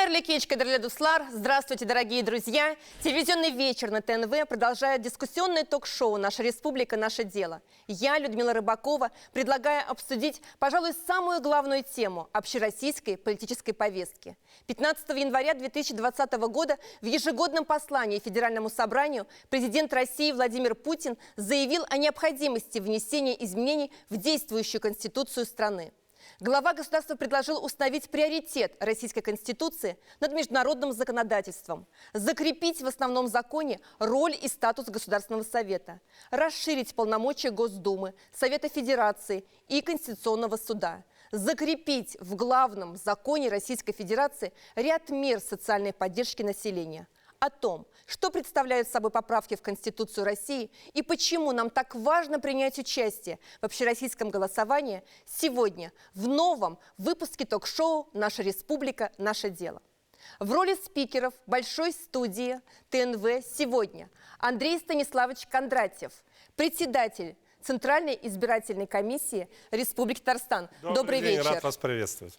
Хайрлы кеч, кадрлы дуслар. Здравствуйте, дорогие друзья. Телевизионный вечер на ТНВ продолжает дискуссионное ток-шоу «Наша республика. Наше дело». Я, Людмила Рыбакова, предлагаю обсудить, пожалуй, самую главную тему общероссийской политической повестки. 15 января 2020 года в ежегодном послании Федеральному собранию президент России Владимир Путин заявил о необходимости внесения изменений в действующую Конституцию страны. Глава государства предложил установить приоритет Российской Конституции над международным законодательством, закрепить в основном законе роль и статус Государственного Совета, расширить полномочия Госдумы, Совета Федерации и Конституционного суда, закрепить в главном законе Российской Федерации ряд мер социальной поддержки населения. О том, что представляют собой поправки в Конституцию России и почему нам так важно принять участие в общероссийском голосовании, сегодня в новом выпуске ток-шоу «Наша республика. Наше дело». В роли спикеров большой студии ТНВ сегодня Андрей Станиславович Кондратьев, председатель Центральной избирательной комиссии Республики Татарстан. Добрый вечер. Рад вас приветствовать.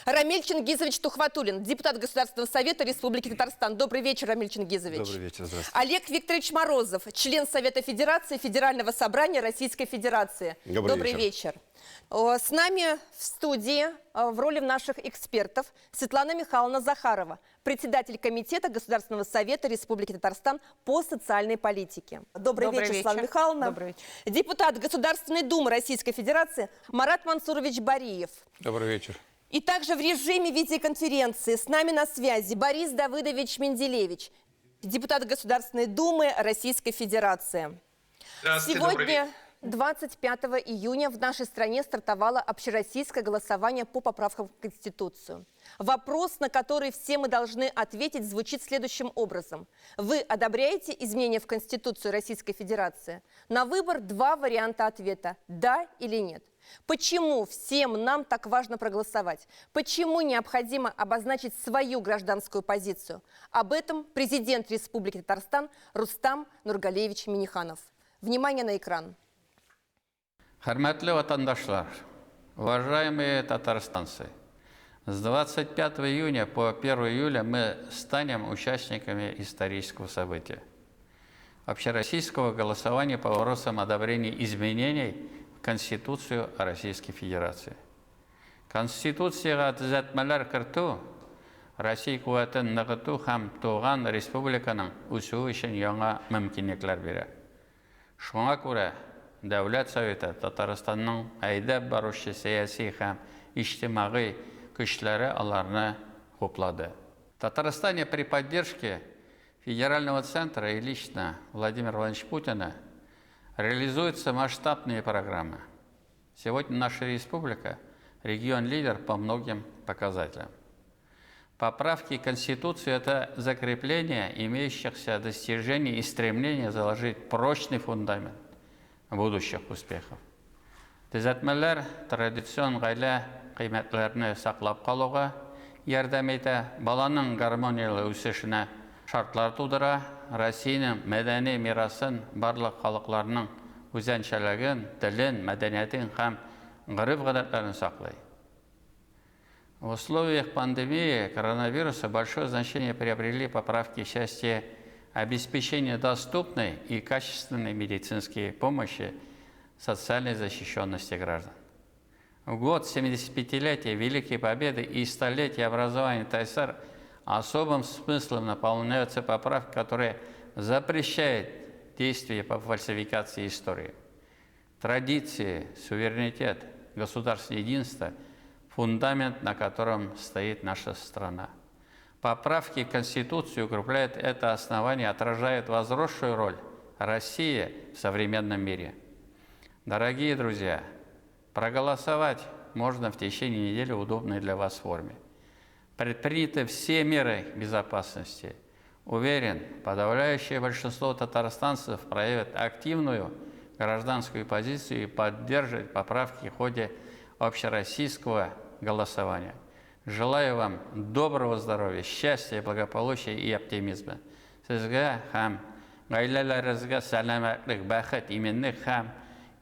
Рамиль Чингизович Тухватуллин, депутат Государственного совета Республики Татарстан. Добрый вечер, Рамиль Чингизович. Добрый вечер, здравствуйте. Олег Викторович Морозов, член Совета Федерации Федерального собрания Российской Федерации. Добрый вечер. С нами в студии в роли наших экспертов Светлана Михайловна Захарова, председатель Комитета Государственного совета Республики Татарстан по социальной политике. Добрый вечер, Светлана Михайловна. Добрый вечер. Депутат Государственной Думы Российской Федерации Марат Мансурович Бариев. Добрый вечер. И также в режиме видеоконференции с нами на связи Борис Давыдович Менделевич, депутат Государственной Думы Российской Федерации. Сегодня, 25 июня, в нашей стране стартовало общероссийское голосование по поправкам в Конституцию. Вопрос, на который все мы должны ответить, звучит следующим образом. Вы одобряете изменения в Конституцию Российской Федерации? На выбор два варианта ответа – да или нет. Почему всем нам так важно проголосовать? Почему необходимо обозначить свою гражданскую позицию? Об этом президент Республики Татарстан Рустам Нургалиевич Минниханов. Внимание на экран. Хөрмәтле ватандашлар, уважаемые татарстанцы, с 25 июня по 1 июля мы станем участниками исторического события – общероссийского голосования по вопросам одобрения изменений в Конституцию Российской Федерации. Конституцияға түзәтмәләр кертү Россия куәтен ныгыту һәм туган республиканың үсүе өчен яңа мөмкинлекләр бирә. Шуңа күрә Дәүләт Советы Татарстанның әйдәп баручы сәяси һәм иҗтимагый көчләре аларны хуплады. В Татарстане при поддержке Федерального центра и лично Владимира Владимировича Путина реализуются масштабные программы. Сегодня наша республика – регион-лидер по многим показателям. Поправки к Конституции – это закрепление имеющихся достижений и стремление заложить прочный фундамент будущих успехов. Төзәтмәләр традицион гаилә кыйммәтләрне саклап калуга ярдәм итә, баланың гармониялы үсешенә шартлар тудыра, Россиянең мәдәни мирасын, барлык халыкларның үзенчәлеген, телен, мәдәниятен һәм гореф-гадәтләрен саклый. В условиях пандемии коронавируса большое значение приобрели поправки в части обеспечения доступной и качественной медицинской помощи социальной защищенности граждан. В год 75-летия Великой Победы и столетия образования ТССР особым смыслом наполняются поправки, которые запрещают действия по фальсификации истории. Традиции, суверенитет, государственное единство – фундамент, на котором стоит наша страна. Поправки в Конституцию укрепляют это основание, отражают возросшую роль России в современном мире. Дорогие друзья, проголосовать можно в течение недели в удобной для вас форме. Предприняты все меры безопасности. Уверен, подавляющее большинство татарстанцев проявят активную гражданскую позицию и поддержат поправки в ходе общероссийского голосования. Желаю вам доброго здоровья, счастья, благополучия и оптимизма. Сезгә һәм гаиләләрегезгә сәламәтлек, бәхет, именлек һәм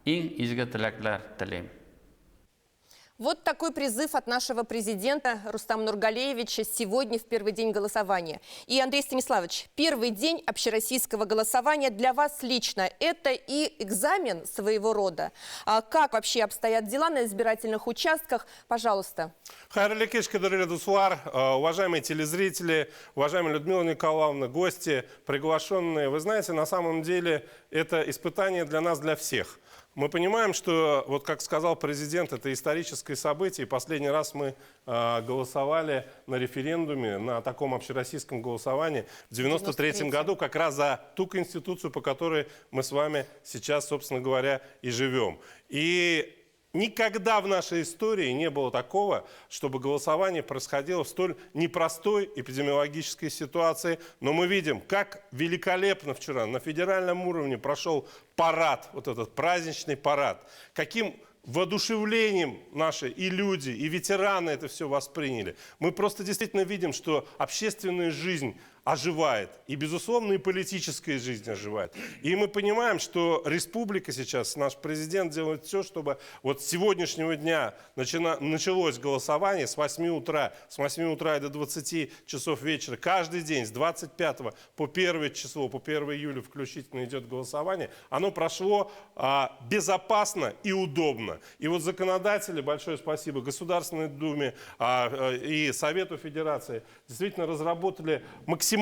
иң изге теләкләр телим. Вот такой призыв от нашего президента Рустама Нургалиевича сегодня в первый день голосования. И, Андрей Станиславович, первый день общероссийского голосования для вас лично – это и экзамен своего рода. Как вообще обстоят дела на избирательных участках? Пожалуйста. Хайрли кеш, кадырли дуслар, уважаемые телезрители, уважаемая Людмила Николаевна, гости, приглашенные. Вы знаете, на самом деле это испытание для нас, для всех. Мы понимаем, что, вот как сказал президент, это историческое событие. И последний раз мы голосовали на референдуме, на таком общероссийском голосовании в 1993 году, как раз за ту конституцию, по которой мы с вами сейчас, собственно говоря, и живем. И никогда в нашей истории не было такого, чтобы голосование происходило в столь непростой эпидемиологической ситуации. Но мы видим, как великолепно вчера на федеральном уровне прошел парад, вот этот праздничный парад. Каким воодушевлением наши и люди, и ветераны это все восприняли. Мы просто действительно видим, что общественная жизнь оживает. И, безусловно, и политическая жизнь оживает. И мы понимаем, что республика сейчас, наш президент делает все, чтобы вот с сегодняшнего дня началось голосование с 8 утра и до 20 часов вечера. Каждый день с 25 по 1 число, по 1 июля включительно идет голосование. Оно прошло безопасно и удобно. И вот законодатели, большое спасибо Государственной Думе и Совету Федерации, действительно разработали максимальную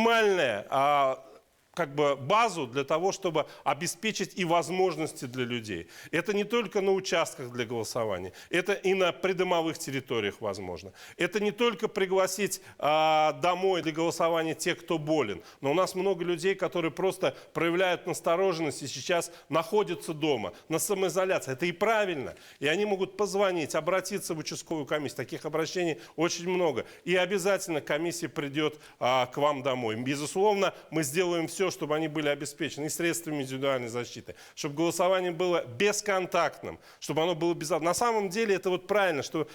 базу для того, чтобы обеспечить и возможности для людей. Это не только на участках для голосования, это и на придомовых территориях возможно. Это не только пригласить домой для голосования тех, кто болен, но у нас много людей, которые просто проявляют настороженность и сейчас находятся дома, на самоизоляции. Это и правильно. И они могут позвонить, обратиться в участковую комиссию. Таких обращений очень много. И обязательно комиссия придет к вам домой. Безусловно, мы сделаем все, чтобы они были обеспечены и средствами индивидуальной защиты, чтобы голосование было бесконтактным, чтобы оно было безопасным. На самом деле это вот правильно, что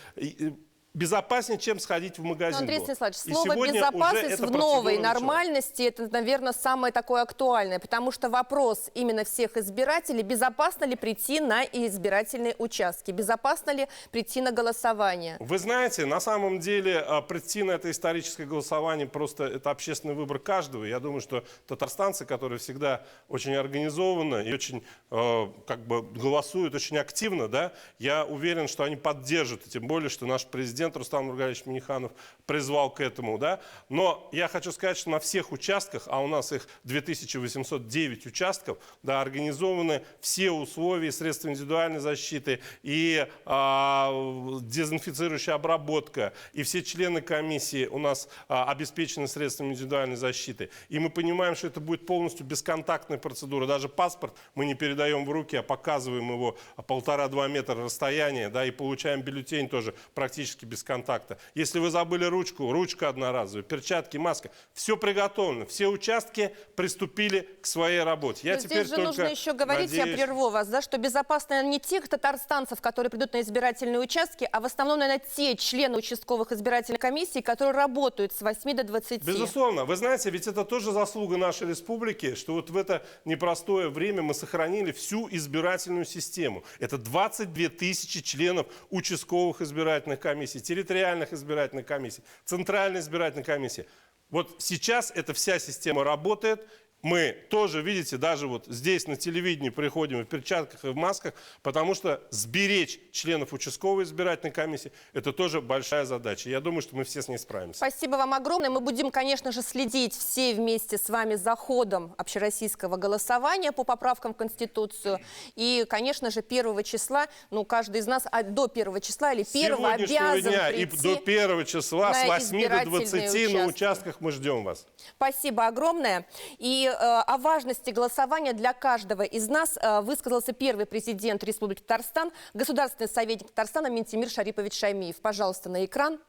безопаснее, чем сходить в магазин. Андрей Станиславович, слово «безопасность» в новой нормальности – это, наверное, самое такое актуальное, потому что вопрос именно всех избирателей – безопасно ли прийти на избирательные участки, безопасно ли прийти на голосование? Вы знаете, на самом деле прийти на это историческое голосование просто это общественный выбор каждого. Я думаю, что татарстанцы, которые всегда очень организованно и очень голосуют очень активно, да, я уверен, что они поддержат, и тем более, что наш президент Рустам Нургалиевич Минниханов призвал к этому, да. Но я хочу сказать, что на всех участках, а у нас их 2809 участков, да, организованы все условия, средства индивидуальной защиты и дезинфицирующая обработка, и все члены комиссии у нас обеспечены средствами индивидуальной защиты. И мы понимаем, что это будет полностью бесконтактная процедура. Даже паспорт мы не передаем в руки, а показываем его 1,5-2 метра расстояния, да, и получаем бюллетень тоже практически без контакта. Если вы забыли ручку, ручка одноразовая, перчатки, маска, все приготовлено, все участки приступили к своей работе. Я теперь здесь же нужно еще говорить, я прерву вас, да, что безопасно не тех татарстанцев, которые придут на избирательные участки, а в основном, наверное, те члены участковых избирательных комиссий, которые работают с 8 до 20. Безусловно. Вы знаете, ведь это тоже заслуга нашей республики, что вот в это непростое время мы сохранили всю избирательную систему. Это 22 тысячи членов участковых избирательных комиссий, территориальных избирательных комиссий, центральной избирательной комиссии. Вот сейчас эта вся система работает. Мы тоже, видите, даже вот здесь на телевидении приходим в перчатках и в масках, потому что сберечь членов участковой избирательной комиссии – это тоже большая задача. Я думаю, что мы все с ней справимся. Спасибо вам огромное. Мы будем, конечно же, следить все вместе с вами за ходом общероссийского голосования по поправкам в Конституцию. И, конечно же, 1 числа, каждый из нас до 1 числа или 1 обязан дня прийти и до 1 числа с 8 до 20 на участках мы ждем вас. Спасибо огромное. И о важности голосования для каждого из нас высказался первый президент Республики Татарстан, государственный советник Татарстана Ментимир Шарипович Шаймиев. Пожалуйста, на экран.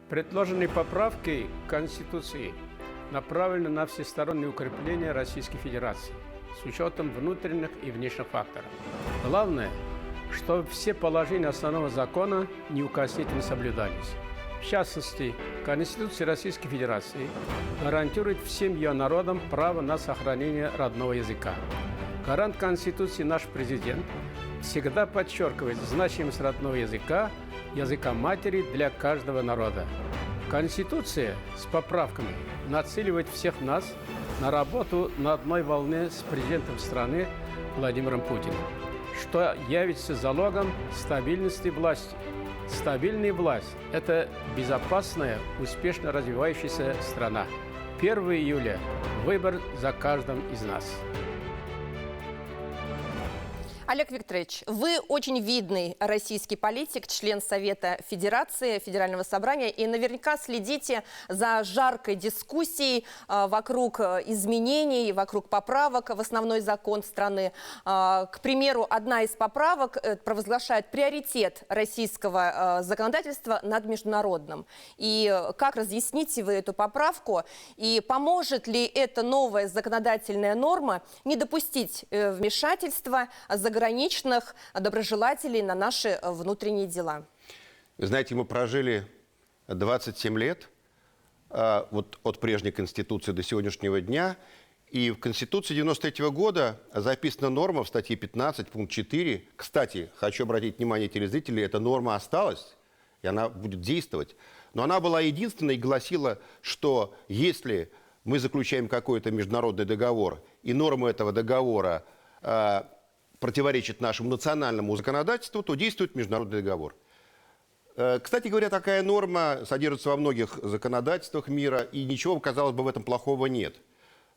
Предложенные поправки к Конституции направлены на всестороннее укрепление Российской Федерации с учетом внутренних и внешних факторов. Главное, чтобы все положения основного закона неукоснительно соблюдались. В частности, Конституция Российской Федерации гарантирует всем ее народам право на сохранение родного языка. Гарант Конституции наш президент всегда подчеркивает значимость родного языка, языка матери для каждого народа. Конституция с поправками нацеливает всех нас на работу на одной волне с президентом страны Владимиром Путиным, что явится залогом стабильности власти. Стабильная власть – это безопасная, успешно развивающаяся страна. 1 июля – выбор за каждым из нас. Олег Викторович, вы очень видный российский политик, член Совета Федерации, Федерального собрания, и наверняка следите за жаркой дискуссией вокруг изменений, вокруг поправок в основной закон страны. К примеру, одна из поправок провозглашает приоритет российского законодательства над международным. И как разъясните вы эту поправку? И поможет ли эта новая законодательная норма не допустить вмешательства заграничных доброжелателей на наши внутренние дела? Вы знаете, мы прожили 27 лет вот от прежней Конституции до сегодняшнего дня. И в Конституции 93 года записана норма в статье 15, пункт 4. Кстати, хочу обратить внимание телезрителей, эта норма осталась, и она будет действовать. Но она была единственной и гласила, что если мы заключаем какой-то международный договор, и нормы этого договора противоречит нашему национальному законодательству, то действует международный договор. Кстати говоря, такая норма содержится во многих законодательствах мира, и ничего, казалось бы, в этом плохого нет.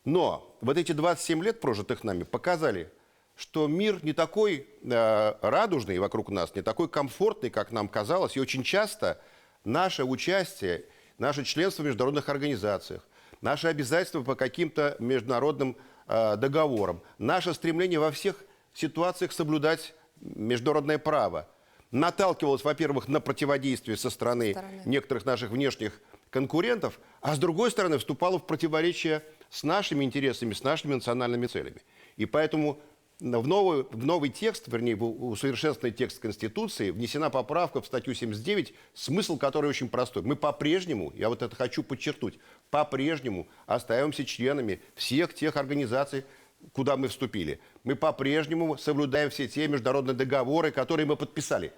Но вот эти 27 лет, прожитых нами, показали, что мир не такой радужный вокруг нас, не такой комфортный, как нам казалось, и очень часто наше участие, наше членство в международных организациях, наши обязательства по каким-то международным договорам, наше стремление во всех ситуациях соблюдать международное право наталкивалось, во-первых, на противодействие со стороны некоторых наших внешних конкурентов, а с другой стороны вступало в противоречие с нашими интересами, с нашими национальными целями. И поэтому в новый текст, вернее, в усовершенствованный текст Конституции внесена поправка в статью 79, смысл которой очень простой. Мы по-прежнему, я вот это хочу подчеркнуть, по-прежнему остаемся членами всех тех организаций, куда мы вступили. Мы по-прежнему соблюдаем все те международные договоры, которые мы подписали.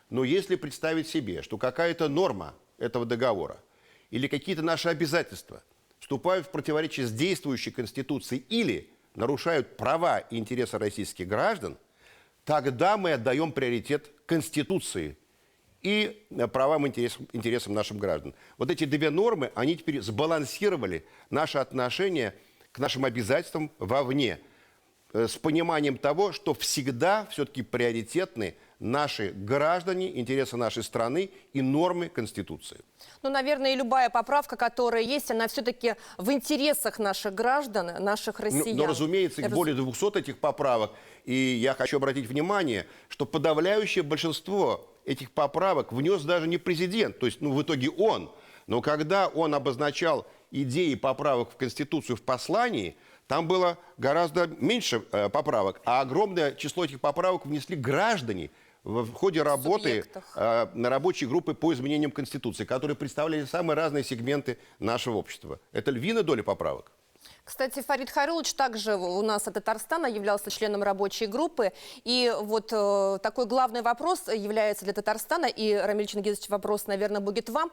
Но если представить себе, что какая-то норма этого договора или какие-то наши обязательства вступают в противоречие с действующей Конституцией или нарушают права и интересы российских граждан, тогда мы отдаем приоритет Конституции и правам и интересам наших граждан. Вот эти две нормы, они теперь сбалансировали наше отношение к нашим обязательствам вовне, с пониманием того, что всегда все-таки приоритетны наши граждане, интересы нашей страны и нормы Конституции. Ну, наверное, и любая поправка, которая есть, она все-таки в интересах наших граждан, наших россиян. Но разумеется, их более 200 этих поправок. И я хочу обратить внимание, что подавляющее большинство этих поправок внес даже не президент, то есть в итоге он. Но когда он обозначал идеи поправок в Конституцию в послании, там было гораздо меньше поправок, а огромное число этих поправок внесли граждане в ходе работы на рабочей группы по изменениям Конституции, которые представляли самые разные сегменты нашего общества. Это львиная доля поправок. Кстати, Фарид Хайруллович также у нас от Татарстана являлся членом рабочей группы. И вот такой главный вопрос является для Татарстана. И, Рамиль Чингизович, вопрос, наверное, будет вам.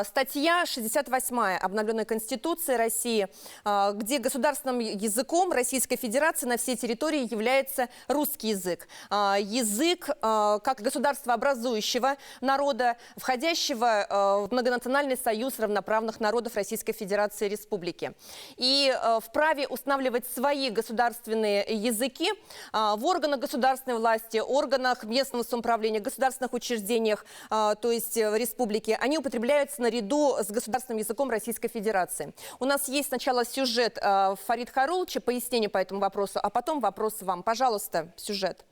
Статья 68 обновленной Конституции России, где государственным языком Российской Федерации на всей территории является русский язык. Язык как государствообразующего народа, входящего в Многонациональный союз равноправных народов Российской Федерации и Республики. И вправе устанавливать свои государственные языки в органах государственной власти, органах местного самоуправления, государственных учреждениях, то есть в республике. Они употребляются наряду с государственным языком Российской Федерации. У нас есть сначала сюжет Фарид Хайрулловича, пояснение по этому вопросу, а потом вопрос вам. Пожалуйста, сюжет.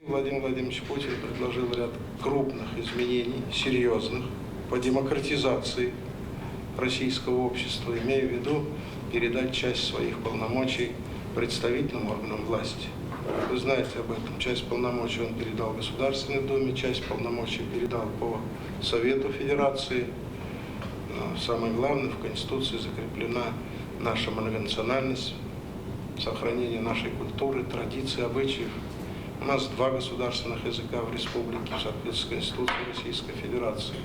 Владимир Владимирович Путин предложил ряд крупных изменений, серьезных, по демократизации российского общества, имея в виду передать часть своих полномочий представительным органам власти. Вы знаете об этом. Часть полномочий он передал Государственной Думе, часть полномочий передал по Совету Федерации. Но самое главное, в Конституции закреплена наша многонациональность, сохранение нашей культуры, традиций, обычаев. У нас 2 государственных языка в республике в соответствии с Конституцией Российской Федерации.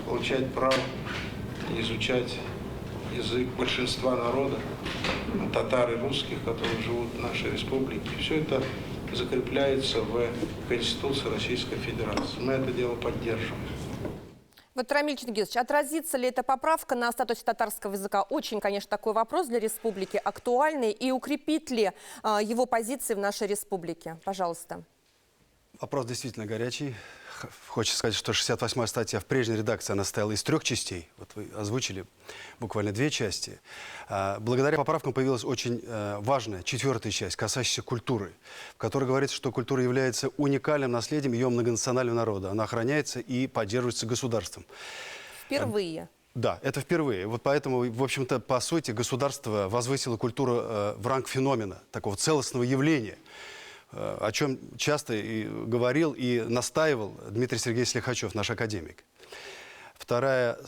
Получать право изучать язык большинства народа, татар и русских, которые живут в нашей республике. Все это закрепляется в Конституции Российской Федерации. Мы это дело поддерживаем. Вот, Рамиль Чингизович, отразится ли эта поправка на статусе татарского языка? Очень, конечно, такой вопрос для республики актуальный. И укрепит ли его позиции в нашей республике? Пожалуйста. Вопрос действительно горячий. Хочется сказать, что 68-я статья в прежней редакции, она состояла из 3 частей. Вот вы озвучили буквально 2 части. Благодаря поправкам появилась очень важная 4-я часть, касающаяся культуры, в которой говорится, что культура является уникальным наследием ее многонационального народа. Она охраняется и поддерживается государством. Впервые. Да, это впервые. Вот поэтому, в общем-то, по сути, государство возвысило культуру в ранг феномена, такого целостного явления, о чем часто и говорил и настаивал Дмитрий Сергеевич Лихачев, наш академик. Вторая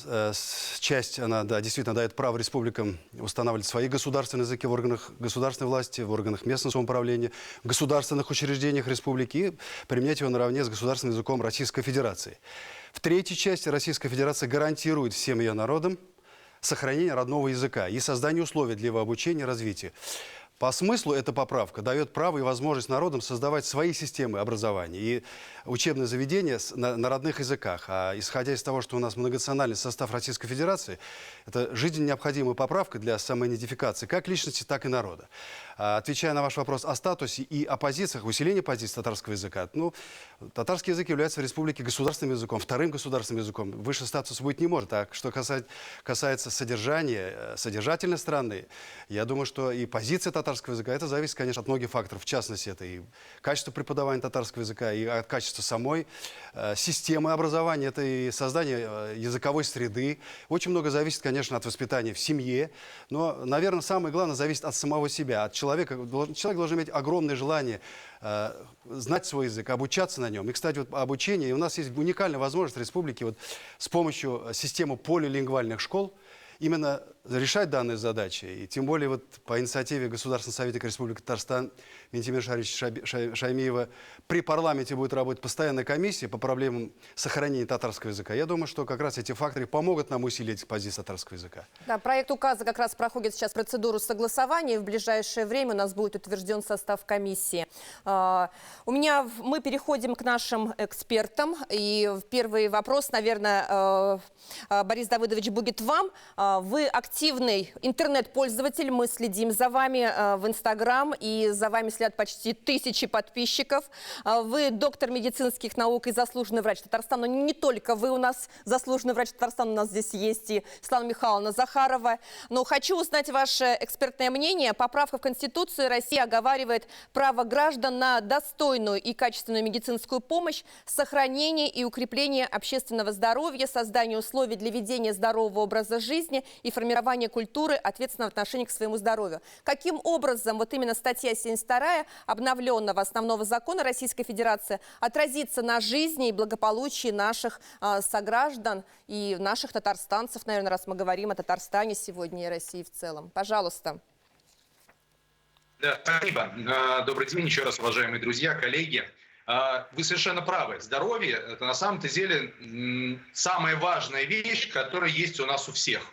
часть, она действительно дает право республикам устанавливать свои государственные языки в органах государственной власти, в органах местного самоуправления, в государственных учреждениях республики и применять его наравне с государственным языком Российской Федерации. В 3-й части Российская Федерация гарантирует всем ее народам сохранение родного языка и создание условий для его обучения и развития. По смыслу эта поправка дает право и возможность народам создавать свои системы образования и учебные заведения на родных языках. А исходя из того, что у нас многонациональный состав Российской Федерации, это жизненно необходимая поправка для самоидентификации как личности, так и народа. Отвечая на ваш вопрос о статусе и о позициях, усилении позиций татарского языка, татарский язык является в республике государственным языком, 2-м государственным языком. Выше статуса быть не может. А что касается содержания, содержательной стороны, я думаю, что и позиция татарского языка, это зависит, конечно, от многих факторов. В частности, это и качество преподавания татарского языка, и от качества самой системы образования, это и создание языковой среды. Очень много зависит, конечно, от воспитания в семье. Но, наверное, самое главное зависит от самого себя, от человека. Человек должен иметь огромное желание знать свой язык, обучаться на нем. И, кстати, вот обучение, у нас есть уникальная возможность в республике вот, с помощью системы полилингвальных школ именно решать данные задачи. И тем более вот по инициативе Государственного советника Республики Татарстан Ментимира Шариповича Шаймиева при парламенте будет работать постоянная комиссия по проблемам сохранения татарского языка. Я думаю, что как раз эти факторы помогут нам усилить позицию татарского языка. Да, проект указа как раз проходит сейчас процедуру согласования. И в ближайшее время у нас будет утвержден состав комиссии. Мы переходим к нашим экспертам. И первый вопрос, наверное, Борис Давыдович, будет вам. Вы активный интернет-пользователь, мы следим за вами в Инстаграм, и за вами следят почти 1000 подписчиков. Вы доктор медицинских наук и заслуженный врач Татарстана. Но не только вы у нас заслуженный врач Татарстана, у нас здесь есть и Светлана Михайловна Захарова. Но хочу узнать ваше экспертное мнение. Поправка в Конституцию России оговаривает право граждан на достойную и качественную медицинскую помощь, сохранение и укрепление общественного здоровья, создание условий для ведения здорового образа жизни и формирование культуры ответственного отношения к своему здоровью. Каким образом вот именно статья 72 обновленного основного закона Российской Федерации отразится на жизни и благополучии наших сограждан и наших татарстанцев, наверное, раз мы говорим о Татарстане сегодня и России в целом? Пожалуйста. Да, спасибо. Добрый день еще раз, уважаемые друзья, коллеги. Вы совершенно правы. Здоровье – это на самом-то деле самая важная вещь, которая есть у нас у всех.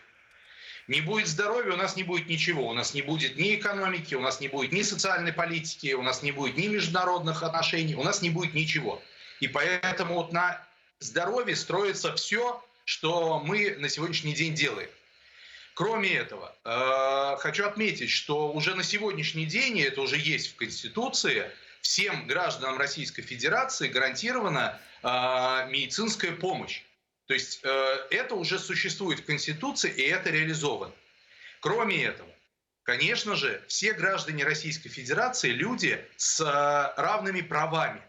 Не будет здоровья, у нас не будет ничего. У нас не будет ни экономики, у нас не будет ни социальной политики, у нас не будет ни международных отношений, у нас не будет ничего. И поэтому вот на здоровье строится все, что мы на сегодняшний день делаем. Кроме этого, хочу отметить, что уже на сегодняшний день, и это уже есть в Конституции, всем гражданам Российской Федерации гарантирована медицинская помощь. То есть это уже существует в Конституции, и это реализовано. Кроме этого, конечно же, все граждане Российской Федерации – люди с равными правами.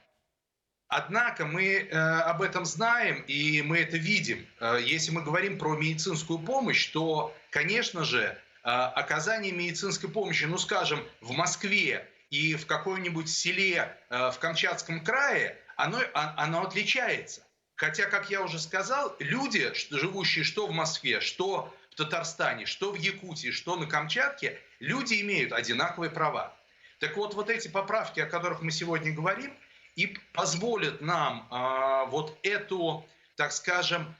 Однако мы об этом знаем, и мы это видим. Если мы говорим про медицинскую помощь, то, конечно же, оказание медицинской помощи, ну, скажем, в Москве и в каком-нибудь селе в Камчатском крае, оно отличается. Хотя, как я уже сказал, люди, живущие что в Москве, что в Татарстане, что в Якутии, что на Камчатке, люди имеют одинаковые права. Так вот, вот эти поправки, о которых мы сегодня говорим, и позволит нам вот эту, так скажем,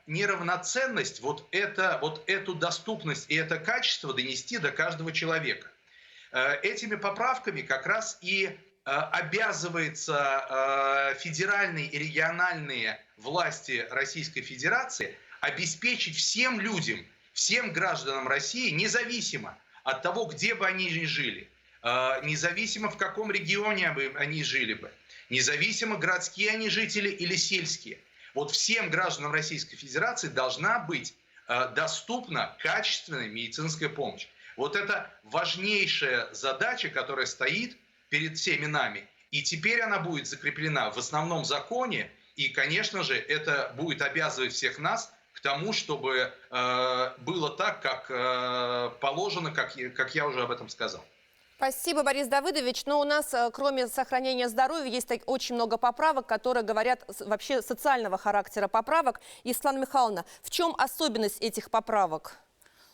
неравноценность, вот эту доступность и это качество донести до каждого человека. Этими поправками как раз и обязывается федеральные и региональные власти Российской Федерации обеспечить всем людям, всем гражданам России, независимо от того, где бы они ни жили, независимо в каком регионе они жили бы, независимо, городские они жители или сельские. Вот всем гражданам Российской Федерации должна быть доступна качественная медицинская помощь. Вот это важнейшая задача, которая стоит перед всеми нами. И теперь она будет закреплена в основном законе. И, конечно же, это будет обязывать всех нас к тому, чтобы было так, как положено, как я уже об этом сказал. Спасибо, Борис Давыдович. Но у нас, кроме сохранения здоровья, есть очень много поправок, которые говорят вообще социального характера поправок. И, Светлана Михайловна, в чем особенность этих поправок?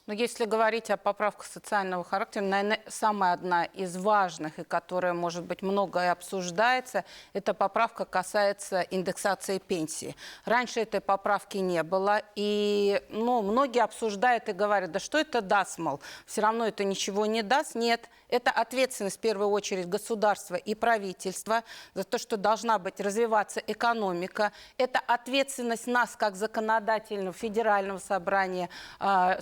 Но если говорить о поправках социального характера, наверное, самая одна из важных, и которая, может быть, многое обсуждается, эта поправка касается индексации пенсии. Раньше этой поправки не было, и многие обсуждают и говорят, да что это даст, мол, все равно это ничего не даст. Нет, это ответственность в первую очередь государства и правительства за то, что должна быть развиваться экономика. Это ответственность нас, как законодательного федерального собрания,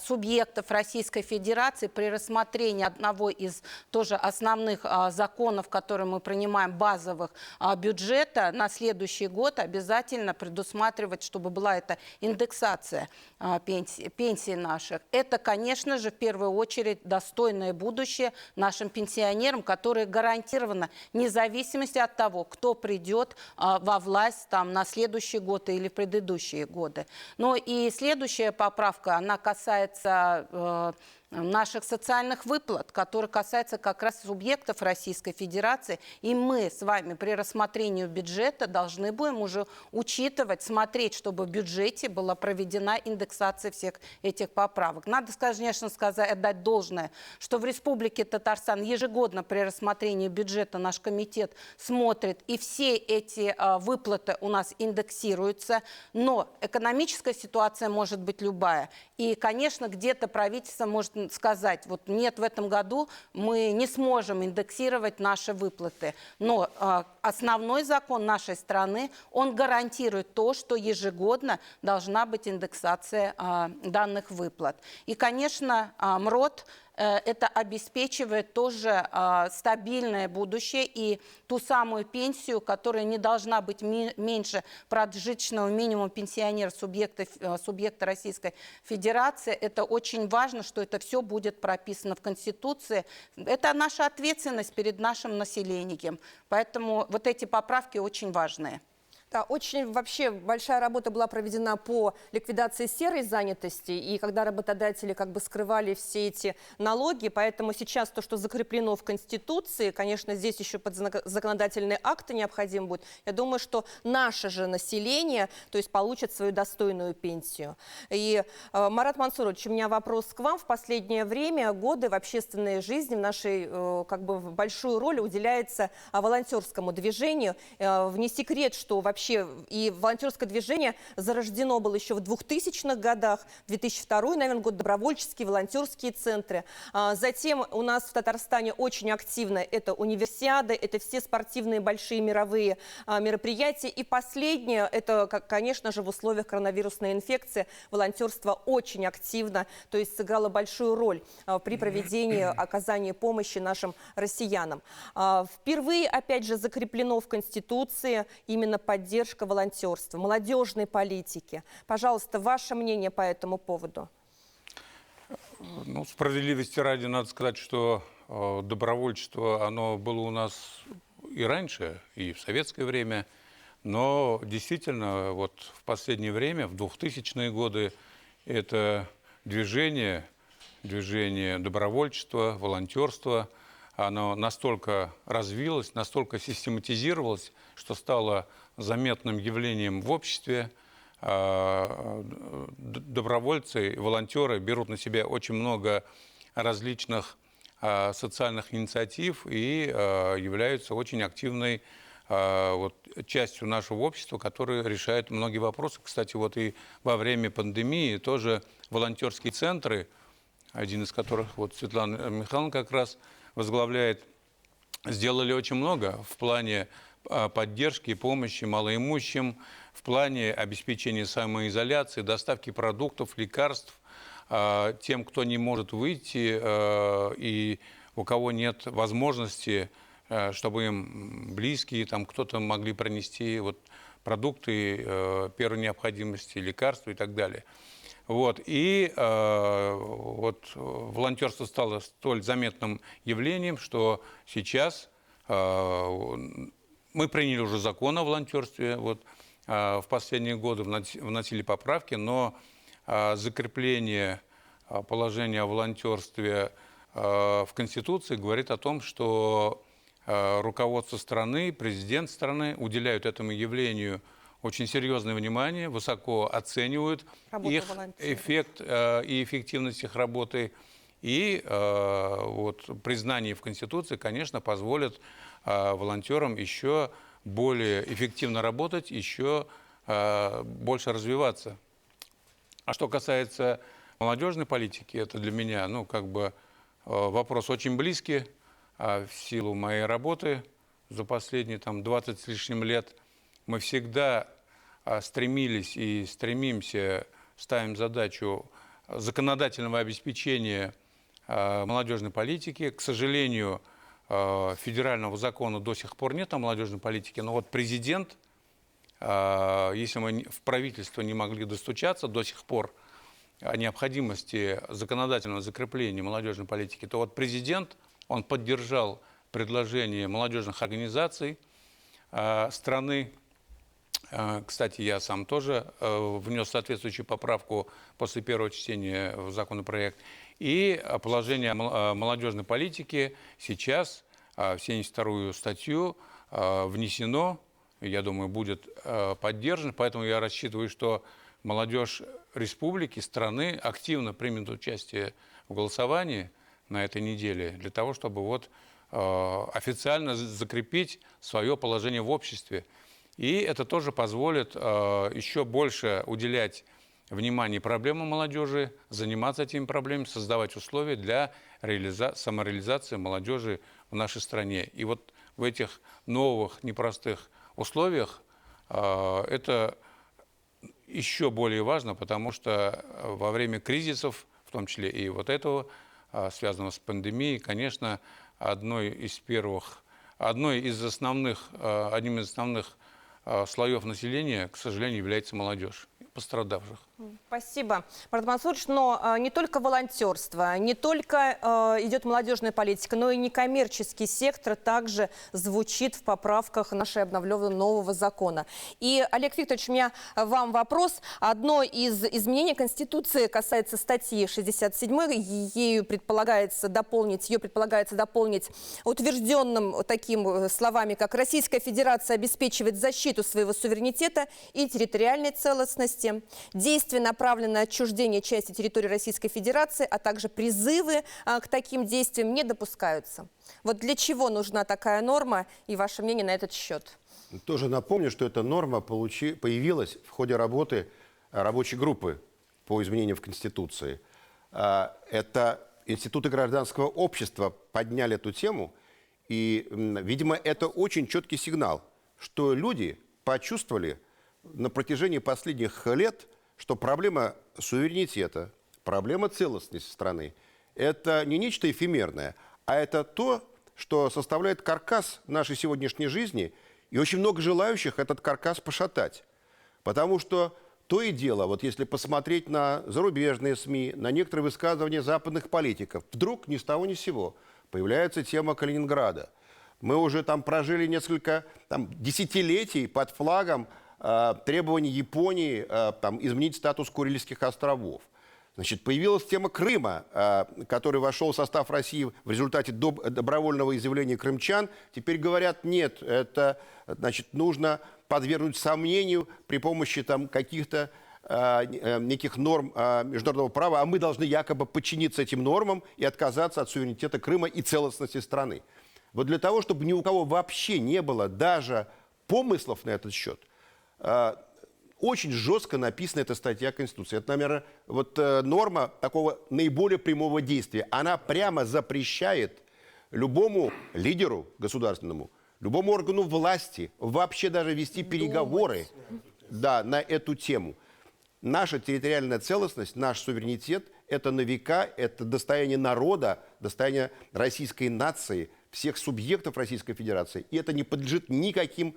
субъектов Российской Федерации при рассмотрении одного из тоже основных законов, которые мы принимаем, базовых бюджета на следующий год, обязательно предусматривать, чтобы была эта индексация пенсий наших. Это, конечно же, в первую очередь достойное будущее нашим пенсионерам, которые гарантировано вне зависимости от того, кто придет во власть на следующий год или в предыдущие годы. Но и следующая поправка, она касается наших социальных выплат, которые касаются как раз субъектов Российской Федерации. И мы с вами при рассмотрении бюджета должны будем уже учитывать, смотреть, чтобы в бюджете была проведена индексация всех этих поправок. Надо, конечно, отдать должное, что в Республике Татарстан ежегодно при рассмотрении бюджета наш комитет смотрит, и все эти выплаты у нас индексируются, но экономическая ситуация может быть любая. И, конечно, где-то правительство может сказать, вот нет, в этом году мы не сможем индексировать наши выплаты. Но основной закон нашей страны, он гарантирует то, что ежегодно должна быть индексация данных выплат. И, конечно, МРОТ это обеспечивает тоже стабильное будущее и ту самую пенсию, которая не должна быть меньше прожиточного минимума пенсионера субъекта Российской Федерации. Это очень важно, что это все будет прописано в Конституции. Это наша ответственность перед нашим населением. Поэтому вот эти поправки очень важные. Да, очень вообще большая работа была проведена по ликвидации серой занятости, и когда работодатели как бы скрывали все эти налоги, поэтому сейчас то, что закреплено в Конституции, конечно, здесь еще под законодательные акты необходимо будет. Я думаю, что наше же население, то есть получит свою достойную пенсию. И, Марат Мансурович, у меня вопрос к вам. В последнее время, годы в общественной жизни в нашей как бы большую роль уделяется волонтерскому движению. Не секрет, что вообще и волонтерское движение зарождено было еще в 2000-х годах, 2002, наверное, год, добровольческие, волонтерские центры. Затем у нас в Татарстане очень активно это универсиады, это все спортивные большие мировые мероприятия. И последнее, это, конечно же, в условиях коронавирусной инфекции волонтерство очень активно, то есть сыграло большую роль при проведении, оказании помощи нашим россиянам. Впервые, опять же, закреплено в Конституции именно поддержка волонтерства, молодежной политики. Пожалуйста, ваше мнение по этому поводу? Ну, справедливости ради надо сказать, что добровольчество, оно было у нас и раньше, и в советское время, но действительно вот в последнее время, в 2000-е годы, это движение добровольчества, волонтерства, оно настолько развилось, настолько систематизировалось, что стало заметным явлением в обществе. Добровольцы, волонтеры берут на себя очень много различных социальных инициатив и являются очень активной вот, частью нашего общества, которая решает многие вопросы. Кстати, вот и во время пандемии тоже волонтерские центры, один из которых вот Светлана Михайловна как раз возглавляет, сделали очень много в плане поддержки и помощи малоимущим, в плане обеспечения самоизоляции, доставки продуктов, лекарств тем, кто не может выйти и у кого нет возможности, чтобы им близкие, там кто-то могли принести вот продукты первой необходимости, лекарства и так далее. Вот. И вот волонтерство стало столь заметным явлением, что сейчас мы приняли уже закон о волонтерстве, вот, в последние годы вносили поправки, но закрепление положения о волонтерстве в Конституции говорит о том, что руководство страны, президент страны уделяют этому явлению очень серьезное внимание, высоко оценивают их эффект и эффективность их работы. И вот признание в Конституции, конечно, позволит волонтерам еще более эффективно работать, еще больше развиваться. А что касается молодежной политики, это для меня, ну, как бы вопрос очень близкий. В силу моей работы за последние 20 с лишним лет мы всегда стремились и стремимся, ставим задачу законодательного обеспечения молодежной политики. К сожалению, федерального закона до сих пор нет о молодежной политике, но вот президент, если мы в правительство не могли достучаться до сих пор о необходимости законодательного закрепления молодежной политики, то вот президент, он поддержал предложение молодежных организаций страны. Кстати, я сам тоже внес соответствующую поправку после первого чтения в законопроект. И положение о молодежной политике сейчас в 72-ю статью внесено, я думаю, будет поддержано. Поэтому я рассчитываю, что молодежь республики, страны активно примет участие в голосовании на этой неделе для того, чтобы вот официально закрепить свое положение в обществе. И это тоже позволит еще больше уделять внимание проблемам молодежи, заниматься этими проблемами, создавать условия для самореализации молодежи в нашей стране. И вот в этих новых непростых условиях это еще более важно, потому что во время кризисов, в том числе и вот этого, связанного с пандемией, конечно, одним из основных слоев населения, к сожалению, является молодежь пострадавших. Спасибо, Марат Мансурович. Но не только волонтерство, не только идет молодежная политика, но и некоммерческий сектор также звучит в поправках нашей обновленного нового закона. И, Олег Викторович, у меня вам вопрос. Одно из изменений Конституции касается статьи 67. Ее предполагается дополнить утвержденным таким словами, как «Российская Федерация обеспечивает защиту своего суверенитета и территориальной целостности». Действия, направленные на отчуждение части территории Российской Федерации, а также призывы к таким действиям не допускаются. Вот для чего нужна такая норма и ваше мнение на этот счет? Тоже напомню, что эта норма появилась в ходе работы рабочей группы по изменениям в Конституции. Это институты гражданского общества подняли эту тему, и, видимо, это очень четкий сигнал, что люди почувствовали на протяжении последних лет, что проблема суверенитета, проблема целостности страны – это не нечто эфемерное, а это то, что составляет каркас нашей сегодняшней жизни, и очень много желающих этот каркас пошатать. Потому что то и дело, вот если посмотреть на зарубежные СМИ, на некоторые высказывания западных политиков, вдруг ни с того ни с сего появляется тема Калининграда. Мы уже там прожили несколько десятилетий под флагом требований Японии изменить статус Курильских островов. Значит, появилась тема Крыма, который вошел в состав России в результате добровольного изъявления крымчан. Теперь говорят, нет, это нужно подвергнуть сомнению при помощи каких-то неких норм международного права, а мы должны якобы подчиниться этим нормам и отказаться от суверенитета Крыма и целостности страны. Вот для того, чтобы ни у кого вообще не было даже помыслов на этот счет, очень жестко написана эта статья Конституции. Это, наверное, вот норма такого наиболее прямого действия. Она прямо запрещает любому лидеру государственному, любому органу власти вообще даже вести переговоры на эту тему. Наша территориальная целостность, наш суверенитет – это на века, это достояние народа, достояние российской нации, всех субъектов Российской Федерации. И это не подлежит никаким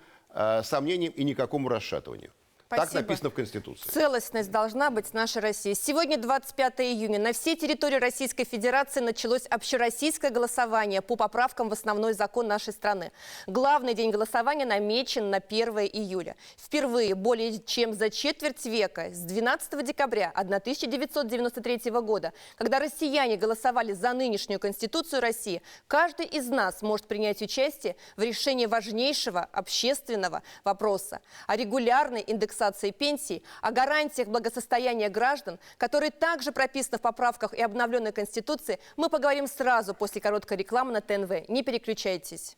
сомнениям и никакому расшатыванию. Так Спасибо. написано в Конституции. Целостность должна быть нашей России. Сегодня, 25 июня, на всей территории Российской Федерации началось общероссийское голосование по поправкам в основной закон нашей страны. Главный день голосования намечен на 1 июля. Впервые более чем за четверть века, с 12 декабря 1993 года, когда россияне голосовали за нынешнюю Конституцию России, каждый из нас может принять участие в решении важнейшего общественного вопроса о регулярной индексации пенсий, о гарантиях благосостояния граждан, которые также прописаны в поправках и обновленной Конституции, мы поговорим сразу после короткой рекламы на ТНВ. Не переключайтесь.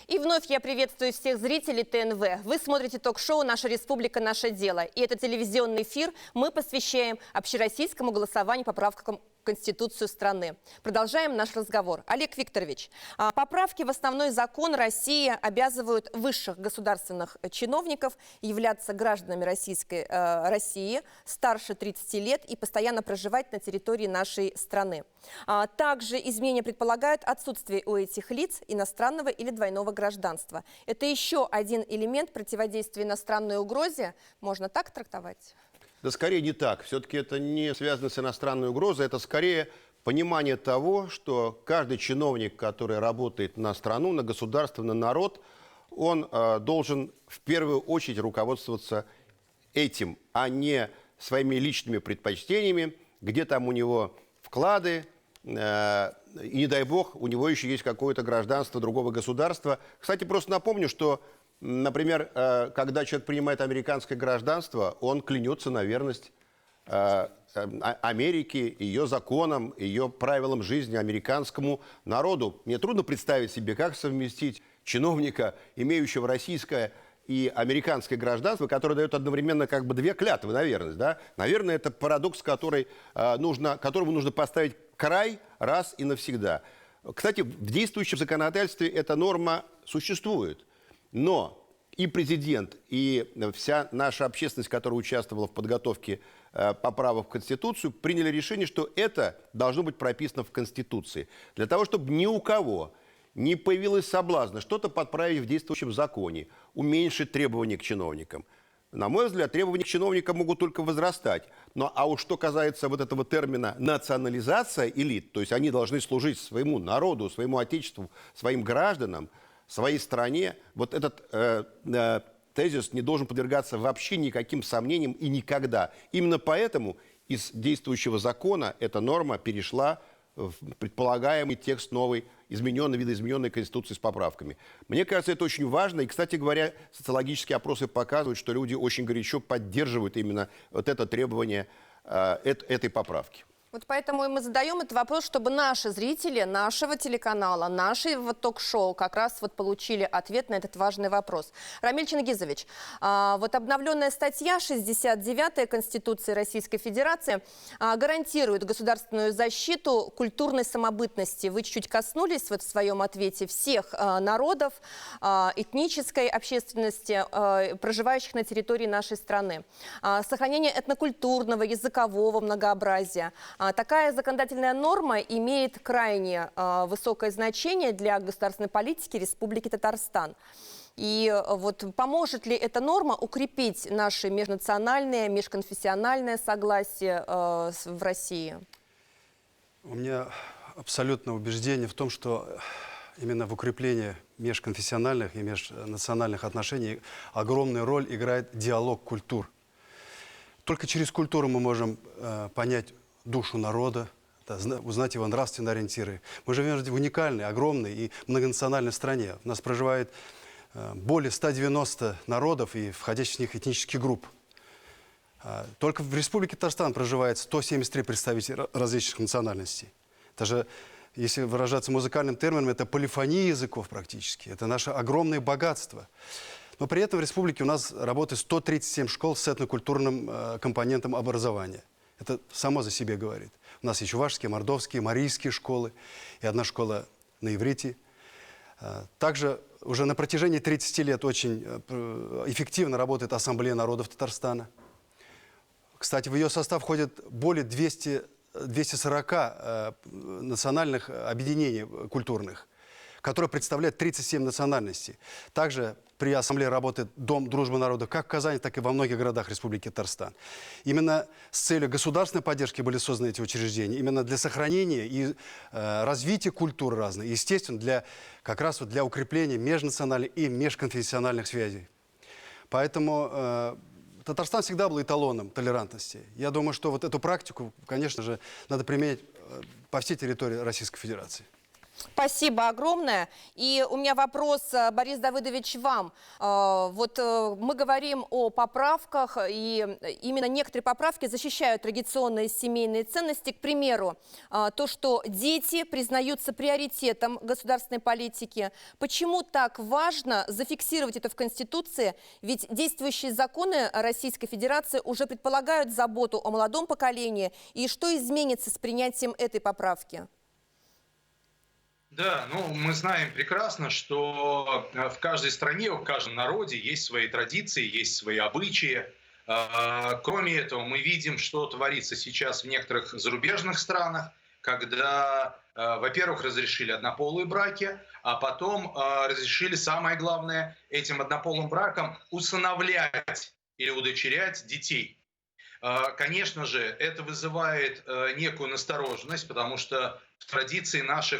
И вновь я приветствую всех зрителей ТНВ. Вы смотрите ток-шоу «Наша республика. Наше дело». И этот телевизионный эфир мы посвящаем общероссийскому голосованию по поправкам в Конституцию страны. Продолжаем наш разговор. Олег Викторович, поправки в основной закон России обязывают высших государственных чиновников являться гражданами России старше 30 лет и постоянно проживать на территории нашей страны. Также изменения предполагают отсутствие у этих лиц иностранного или двойного гражданства. Это еще один элемент противодействия иностранной угрозе. Можно так трактовать? Да скорее не так. Все-таки это не связано с иностранной угрозой, это скорее понимание того, что каждый чиновник, который работает на страну, на государство, на народ, он должен в первую очередь руководствоваться этим, а не своими личными предпочтениями, где там у него вклады, и не дай бог, у него еще есть какое-то гражданство другого государства. Кстати, просто напомню, что, например, когда человек принимает американское гражданство, он клянется на верность Америке, ее законам, ее правилам жизни, американскому народу. Мне трудно представить себе, как совместить чиновника, имеющего российское и американское гражданство, которое дает одновременно как бы две клятвы на верность. Да? Наверное, это парадокс, которому нужно поставить край раз и навсегда. Кстати, в действующем законодательстве эта норма существует. Но и президент, и вся наша общественность, которая участвовала в подготовке поправок в Конституцию, приняли решение, что это должно быть прописано в Конституции. Для того, чтобы ни у кого не появилось соблазна что-то подправить в действующем законе, уменьшить требования к чиновникам. На мой взгляд, требования к чиновникам могут только возрастать. А уж что касается вот этого термина «национализация элит», то есть они должны служить своему народу, своему отечеству, своим гражданам, своей стране, вот этот тезис не должен подвергаться вообще никаким сомнениям и никогда. Именно поэтому из действующего закона эта норма перешла в предполагаемый текст новой, видоизмененной Конституции с поправками. Мне кажется, это очень важно. И, кстати говоря, социологические опросы показывают, что люди очень горячо поддерживают именно вот это требование этой поправки. Вот поэтому и мы задаем этот вопрос, чтобы наши зрители нашего телеканала, нашего ток-шоу как раз вот получили ответ на этот важный вопрос. Рамиль Чингизович, вот обновленная статья 69 Конституции Российской Федерации гарантирует государственную защиту культурной самобытности. Вы чуть-чуть коснулись вот в своем ответе всех народов, этнической общественности, проживающих на территории нашей страны. Сохранение этнокультурного, языкового многообразия. Такая законодательная норма имеет крайне высокое значение для государственной политики Республики Татарстан. И вот поможет ли эта норма укрепить наше межнациональное, межконфессиональное согласие в России? У меня абсолютное убеждение в том, что именно в укреплении межконфессиональных и межнациональных отношений огромную роль играет диалог культур. Только через культуру мы можем понять душу народа, узнать его нравственные ориентиры. Мы живем в уникальной, огромной и многонациональной стране. У нас проживает более 190 народов и входящих в них этнических групп. Только в Республике Татарстан проживает 173 представителя различных национальностей. Это же, если выражаться музыкальным термином, это полифония языков практически. Это наше огромное богатство. Но при этом в республике у нас работает 137 школ с этнокультурным компонентом образования. Это само за себя говорит. У нас есть чувашские, мордовские, марийские школы и одна школа на иврите. Также уже на протяжении 30 лет очень эффективно работает Ассамблея народов Татарстана. Кстати, в ее состав входит более 240 национальных объединений культурных, которые представляют 37 национальностей. Также при Ассамблее работает Дом дружбы народов как в Казани, так и во многих городах Республики Татарстан. Именно с целью государственной поддержки были созданы эти учреждения, именно для сохранения и развития культур разных, естественно, как раз для укрепления межнациональных и межконфессиональных связей. Поэтому Татарстан всегда был эталоном толерантности. Я думаю, что вот эту практику, конечно же, надо применять по всей территории Российской Федерации. Спасибо огромное. И у меня вопрос, Борис Давыдович, вам. Вот мы говорим о поправках, и именно некоторые поправки защищают традиционные семейные ценности. К примеру, то, что дети признаются приоритетом государственной политики. Почему так важно зафиксировать это в Конституции? Ведь действующие законы Российской Федерации уже предполагают заботу о молодом поколении. И что изменится с принятием этой поправки? Да, ну мы знаем прекрасно, что в каждой стране, в каждом народе есть свои традиции, есть свои обычаи. Кроме этого, мы видим, что творится сейчас в некоторых зарубежных странах, когда, во-первых, разрешили однополые браки, а потом разрешили, самое главное, этим однополым браком усыновлять или удочерять детей. Конечно же, это вызывает некую настороженность, потому что в традиции нашей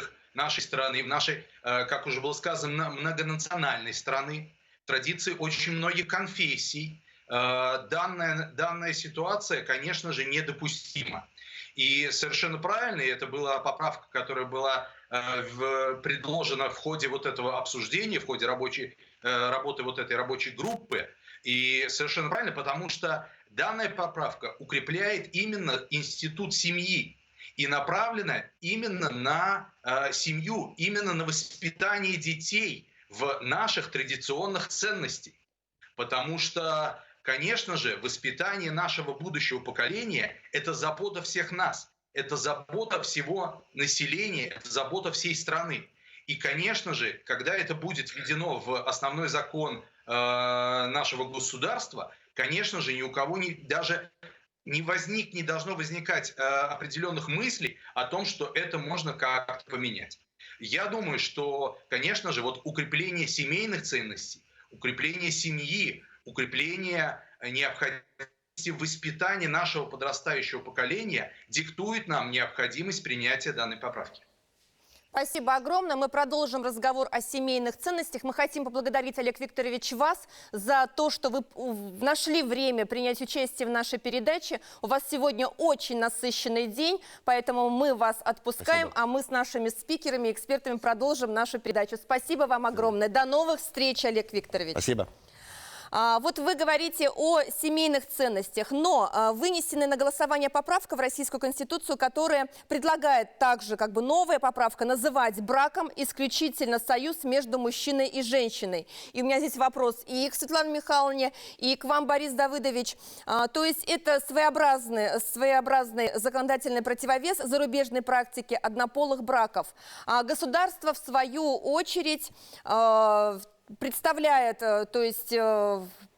страны, в нашей, как уже было сказано, многонациональной страны, в традиции очень многих конфессий, данная ситуация, конечно же, недопустима. И совершенно правильно, и это была поправка, которая была предложена в ходе вот этого обсуждения, в ходе работы вот этой рабочей группы. И совершенно правильно, потому что данная поправка укрепляет именно институт семьи и направлена именно на семью, именно на воспитание детей в наших традиционных ценностях. Потому что, конечно же, воспитание нашего будущего поколения – это забота всех нас, это забота всего населения, это забота всей страны. И, конечно же, когда это будет введено в основной закон нашего государства, конечно же, ни у кого даже не должно возникать определенных мыслей о том, что это можно как-то поменять. Я думаю, что, конечно же, вот укрепление семейных ценностей, укрепление семьи, укрепление необходимости воспитания нашего подрастающего поколения диктует нам необходимость принятия данной поправки. Спасибо огромное. Мы продолжим разговор о семейных ценностях. Мы хотим поблагодарить, Олег Викторович, вас за то, что вы нашли время принять участие в нашей передаче. У вас сегодня очень насыщенный день, поэтому мы вас отпускаем, а мы с нашими спикерами и экспертами продолжим нашу передачу. Спасибо вам огромное. До новых встреч, Олег Викторович. Спасибо. Вот вы говорите о семейных ценностях, но вынесенная на голосование поправка в Российскую Конституцию, которая предлагает также, как бы новая поправка, называть браком исключительно союз между мужчиной и женщиной. И у меня здесь вопрос и к Светлане Михайловне, и к вам, Борис Давыдович. То есть это своеобразный законодательный противовес зарубежной практике однополых браков. Государство, в свою очередь, представляет, то есть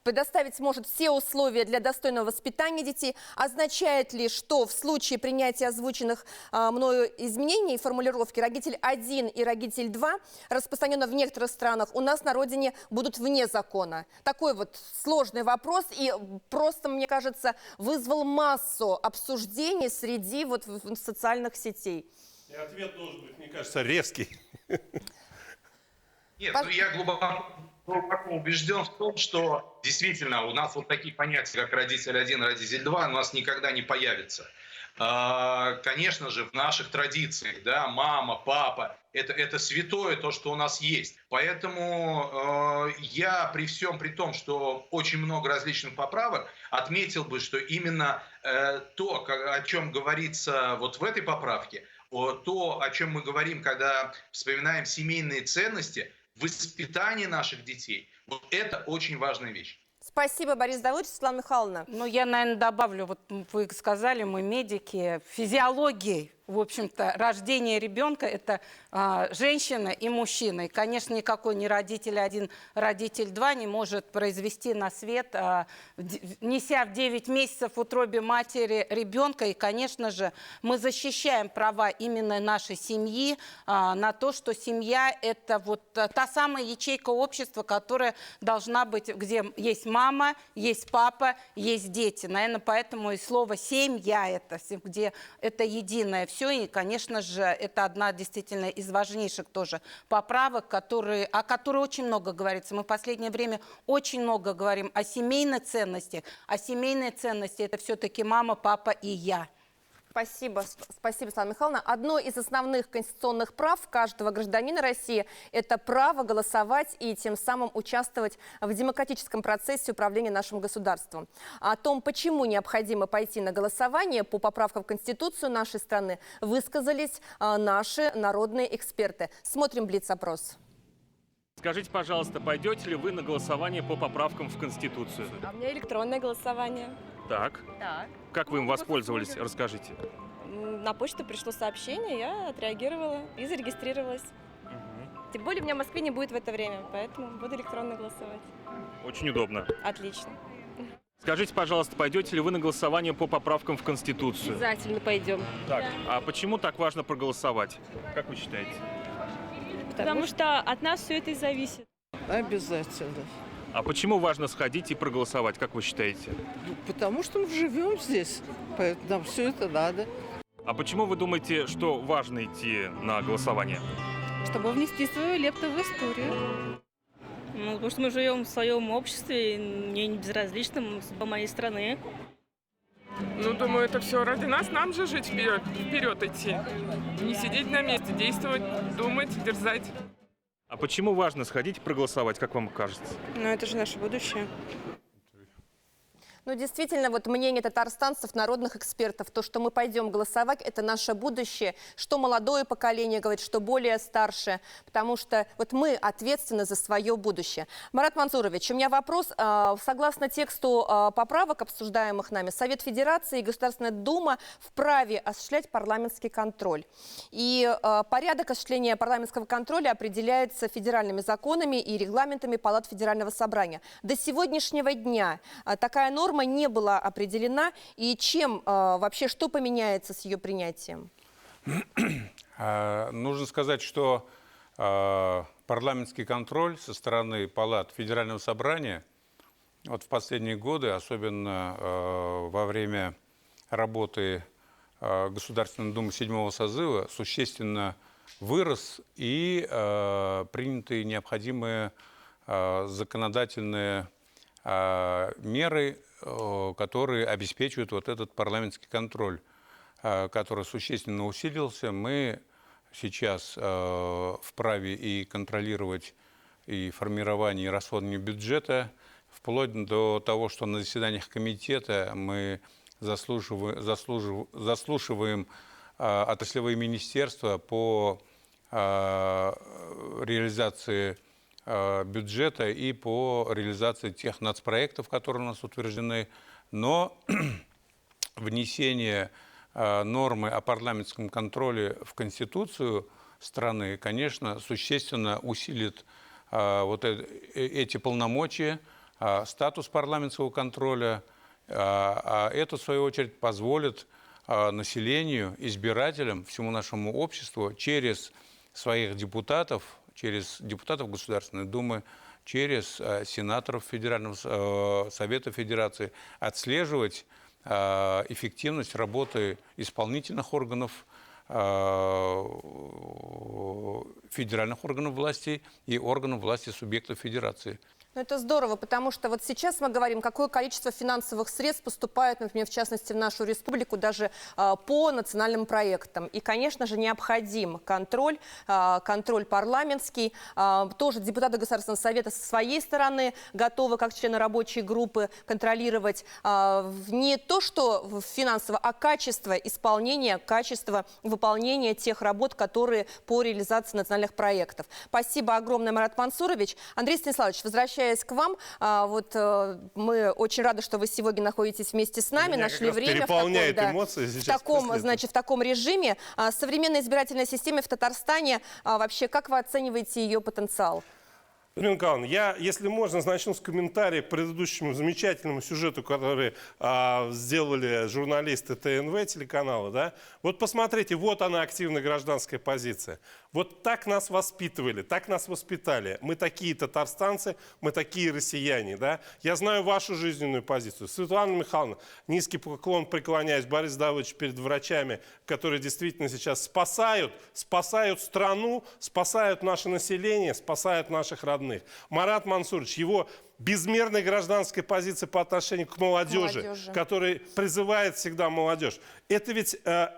предоставить сможет все условия для достойного воспитания детей. Означает ли, что в случае принятия озвученных мною изменений и формулировки родитель 1 и родитель 2, распространенно в некоторых странах, у нас на родине будут вне закона? Такой вот сложный вопрос и просто, мне кажется, вызвал массу обсуждений среди социальных сетей. И ответ должен быть, мне кажется, резкий. Нет, ну я глубоко убежден в том, что действительно у нас вот такие понятия, как родитель 1, родитель 2, у нас никогда не появится. Конечно же, в наших традициях, да, мама, папа, это святое, то, что у нас есть. Поэтому я при всем при том, что очень много различных поправок, отметил бы, что именно то, о чем говорится вот в этой поправке, то, о чем мы говорим, когда вспоминаем семейные ценности, воспитание наших детей, вот это очень важная вещь. Спасибо, Борис Давыдович. Светлана Михайловна. Ну, я, наверное, добавлю, вот вы сказали, мы медики, физиологии, в общем-то, рождение ребенка – это женщина и мужчина. И, конечно, никакой не родитель 1, родитель 2 не может произвести на свет, неся в 9 месяцев в утробе матери ребенка. И, конечно же, мы защищаем права именно нашей семьи на то, что семья – это вот та самая ячейка общества, которая должна быть, где есть мама, есть папа, есть дети. Наверное, поэтому и слово «семья» – это где это единое все. И, конечно же, это одна действительно из важнейших тоже поправок, о которой очень много говорится. Мы в последнее время очень много говорим о семейной ценности. А семейные ценности – это все-таки мама, папа и я. Спасибо, Светлана Михайловна. Одно из основных конституционных прав каждого гражданина России – это право голосовать и тем самым участвовать в демократическом процессе управления нашим государством. О том, почему необходимо пойти на голосование по поправкам в Конституцию нашей страны, высказались наши народные эксперты. Смотрим блиц-опрос. Скажите, пожалуйста, пойдете ли вы на голосование по поправкам в Конституцию? А у меня электронное голосование. Так. Так. Как вы им воспользовались? Расскажите. На почту пришло сообщение, я отреагировала и зарегистрировалась. Тем более у меня в Москве не будет в это время, поэтому буду электронно голосовать. Очень удобно. Отлично. Скажите, пожалуйста, пойдете ли вы на голосование по поправкам в Конституцию? Обязательно пойдем. Так. А почему так важно проголосовать? Как вы считаете? Потому что от нас все это и зависит. Обязательно. А почему важно сходить и проголосовать, как вы считаете? Потому что мы живем здесь, поэтому нам все это надо. А почему вы думаете, что важно идти на голосование? Чтобы внести свою лепту в историю. Ну, потому что мы живем в своем обществе, и мне не безразлично судьба моей страны. Ну, думаю, это все ради нас, нам же жить вперед идти. Не сидеть на месте, действовать, думать, дерзать. А почему важно сходить и проголосовать, как вам кажется? Ну, это же наше будущее. Ну, действительно, вот мнение татарстанцев, народных экспертов, то, что мы пойдем голосовать, это наше будущее, что молодое поколение говорит, что более старшее, потому что вот мы ответственны за свое будущее. Марат Мансурович, у меня вопрос. Согласно тексту поправок, обсуждаемых нами, Совет Федерации и Государственная Дума вправе осуществлять парламентский контроль. И порядок осуществления парламентского контроля определяется федеральными законами и регламентами Палат Федерального собрания. До сегодняшнего дня такая норма не была определена, и чем вообще, что поменяется с ее принятием? Нужно сказать, что парламентский контроль со стороны палат Федерального собрания вот в последние годы, особенно во время работы Государственной Думы 7-го созыва, существенно вырос, и приняты необходимые законодательные меры, которые обеспечивают вот этот парламентский контроль, который существенно усилился. Мы сейчас вправе и контролировать и формирование, и расходование бюджета, вплоть до того, что на заседаниях комитета мы заслушиваем отраслевые министерства по реализации бюджета и по реализации тех нацпроектов, которые у нас утверждены. Но внесение нормы о парламентском контроле в Конституцию страны, конечно, существенно усилит вот эти полномочия, статус парламентского контроля, а это, в свою очередь, позволит населению, избирателям, всему нашему обществу через своих депутатов, через депутатов Государственной Думы, через сенаторов Федерального Совета Федерации отслеживать эффективность работы исполнительных органов федеральных органов власти и органов власти субъектов федерации. Ну, это здорово, потому что вот сейчас мы говорим, какое количество финансовых средств поступает, например, в частности, в нашу республику, даже по национальным проектам. И, конечно же, необходим контроль, контроль парламентский. Тоже депутаты Государственного совета со своей стороны готовы, как члены рабочей группы, контролировать не то, что финансово, а качество исполнения, качество выполнения тех работ, которые по реализации национальных проектов. Спасибо огромное, Марат Мансурович. Андрей Станиславович, возвращаясь к вам, мы очень рады, что вы сегодня находитесь вместе с нами, нашли время в таком режиме. Современная избирательная система в Татарстане, вообще, как вы оцениваете ее потенциал? Людмила Николаевна, я, если можно, начну с комментария к предыдущему замечательному сюжету, который сделали журналисты ТНВ телеканала. Да? Вот посмотрите, вот она, активная гражданская позиция. Вот так нас воспитывали, так нас воспитали. Мы такие татарстанцы, мы такие россияне. Да? Я знаю вашу жизненную позицию. Светлана Михайловна, низкий поклон преклоняюсь, Борис Давыдович, перед врачами, которые действительно сейчас спасают страну, спасают наше население, спасают наших родных. Марат Мансурович, его безмерной гражданской позиции по отношению к молодежи, который призывает всегда молодежь. Это ведь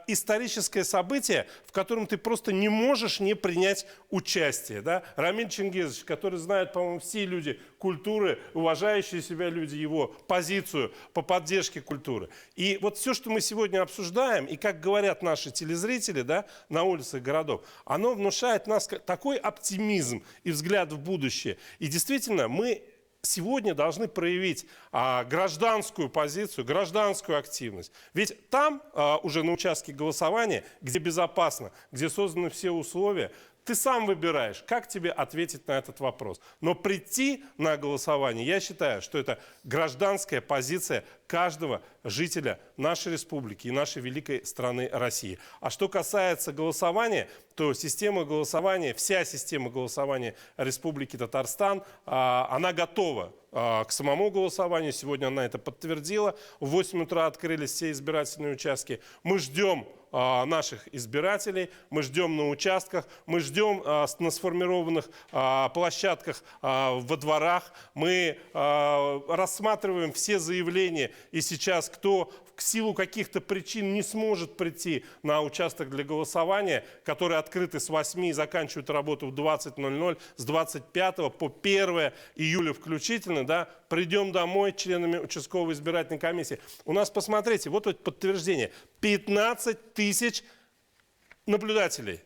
историческое событие, в котором ты просто не можешь не принять участие. Да? Рамиль Чингизович, который знает, по-моему, все люди культуры, уважающие себя люди, его позицию по поддержке культуры. И вот все, что мы сегодня обсуждаем, и как говорят наши телезрители, да, на улицах городов, оно внушает нас такой оптимизм и взгляд в будущее. И действительно, мы сегодня должны проявить гражданскую позицию, гражданскую активность. Ведь там уже на участке голосования, где безопасно, где созданы все условия, ты сам выбираешь, как тебе ответить на этот вопрос. Но прийти на голосование, я считаю, что это гражданская позиция каждого жителя нашей республики и нашей великой страны России. А что касается голосования, то система голосования, вся система голосования Республики Татарстан, она готова к самому голосованию. Сегодня она это подтвердила. В 8 утра открылись все избирательные участки. Мы ждем наших избирателей, мы ждем на участках, мы ждем на сформированных площадках во дворах, мы рассматриваем все заявления, и сейчас кто в силу каких-то причин не сможет прийти на участок для голосования, которые открыты с 8 и заканчивают работу в 20:00, с 25 по 1 июля включительно, да, придем домой членами участковой избирательной комиссии. У нас, посмотрите, вот подтверждение, 15 тысяч наблюдателей.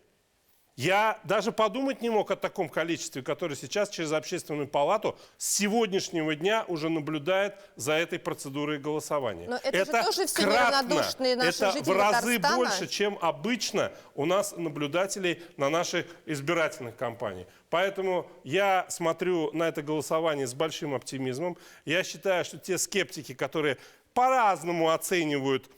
Я даже подумать не мог о таком количестве, которое сейчас через Общественную палату с сегодняшнего дня уже наблюдает за этой процедурой голосования. Но это же тоже все неравнодушные наши жители Это в разы Татарстана. больше, чем обычно у нас наблюдателей на наших избирательных кампаниях. Поэтому я смотрю на это голосование с большим оптимизмом. Я считаю, что те скептики, которые по-разному оценивают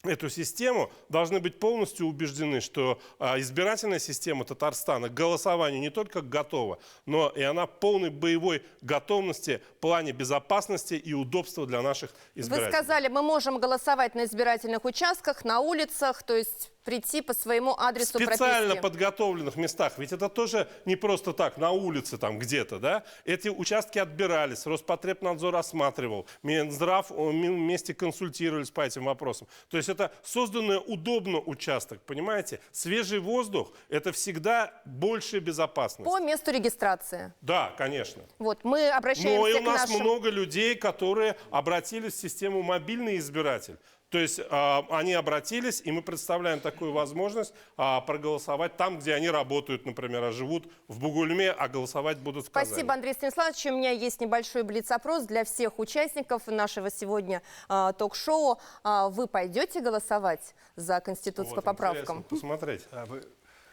эту систему, должны быть полностью убеждены, что избирательная система Татарстана к голосованию не только готова, но и она полной боевой готовности в плане безопасности и удобства для наших избирателей. Вы сказали, мы можем голосовать на избирательных участках, на улицах, то есть прийти по своему адресу в специально прописки. Подготовленных местах. Ведь это тоже не просто так, на улице там где-то, да? Эти участки отбирались, Роспотребнадзор осматривал, Минздрав вместе консультировались по этим вопросам. То есть это созданный удобно участок, понимаете? Свежий воздух – это всегда большая безопасность. По месту регистрации. Да, конечно. Вот, мы обращаемся Но и к у нас нашим... много людей, которые обратились в систему «Мобильный избиратель». То есть они обратились, и мы представляем такую возможность проголосовать там, где они работают, например, а живут в Бугульме, а голосовать будут в Казани. Спасибо, Андрей Станиславович. У меня есть небольшой блиц-опрос для всех участников нашего сегодня ток-шоу. Вы пойдете голосовать за Конституцию по поправкам? Посмотреть.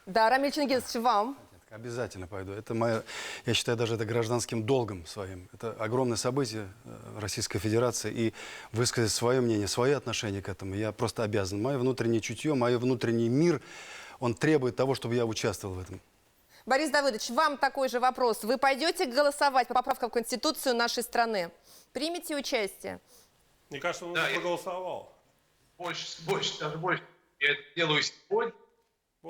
Да, Рамиль Чингизович, вам. Обязательно пойду. Это я считаю, даже это гражданским долгом своим. Это огромное событие Российской Федерации. И высказать свое мнение, свои отношения к этому я просто обязан. Мое внутреннее чутье, мой внутренний мир, он требует того, чтобы я участвовал в этом. Борис Давыдович, вам такой же вопрос. Вы пойдете голосовать по поправкам в Конституцию нашей страны? Примите участие? Мне кажется, он уже проголосовал. Больше. Я это делаю сегодня.